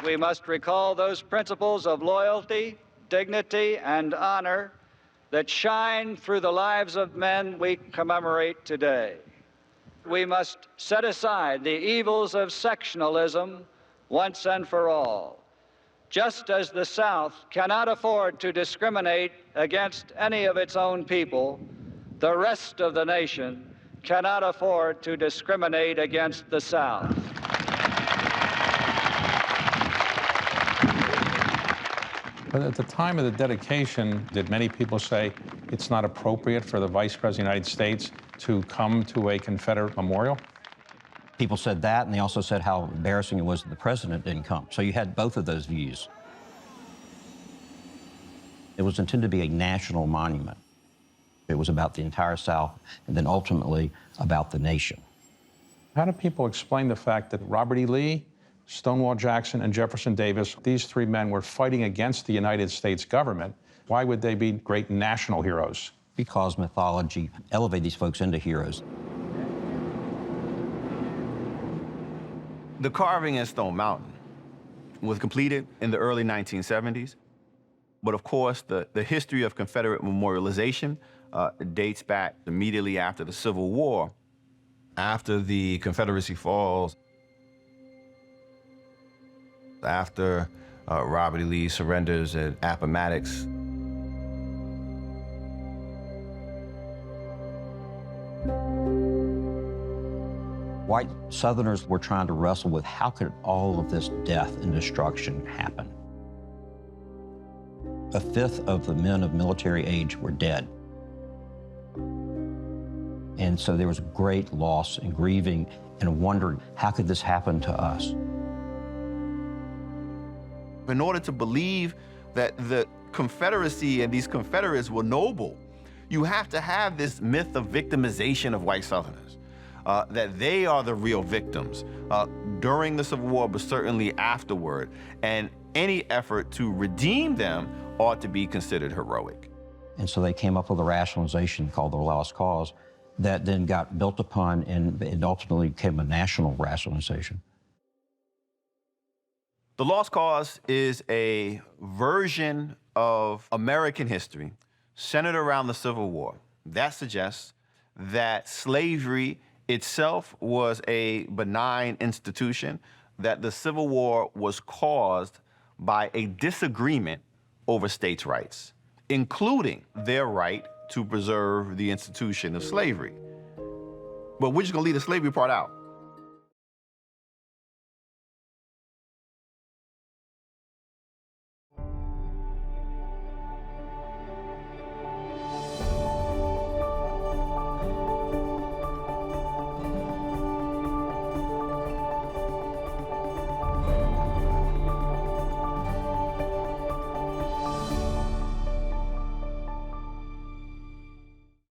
We must recall those principles of loyalty, dignity, and honor that shine through the lives of men we commemorate today. We must set aside the evils of sectionalism once and for all. Just as the South cannot afford to discriminate against any of its own people, the rest of the nation cannot afford to discriminate against the South. But at the time of the dedication, did many people say it's not appropriate for the Vice President of the United States to come to a Confederate memorial? People said that, and they also said how embarrassing it was that the president didn't come. So you had both of those views. It was intended to be a national monument. It was about the entire South, and then ultimately about the nation. How do people explain the fact that Robert E. Lee, Stonewall Jackson, and Jefferson Davis, these three men were fighting against the United States government? Why would they be great national heroes? Because mythology elevated these folks into heroes. The carving in Stone Mountain was completed in the early 1970s. But of course, the history of Confederate memorialization dates back immediately after the Civil War. After the Confederacy falls, after Robert E. Lee surrenders at Appomattox, white Southerners were trying to wrestle with how could all of this death and destruction happen. A fifth of the men of military age were dead. And so there was great loss and grieving and wondering, how could this happen to us? In order to believe that the Confederacy and these Confederates were noble, you have to have this myth of victimization of white Southerners, that they are the real victims during the Civil War, but certainly afterward. And any effort to redeem them ought to be considered heroic. And so they came up with a rationalization called the Lost Cause that then got built upon and it ultimately became a national rationalization. The Lost Cause is a version of American history centered around the Civil War that suggests that slavery itself was a benign institution, that the Civil War was caused by a disagreement over states' rights, including their right to preserve the institution of slavery. But we're just gonna leave the slavery part out.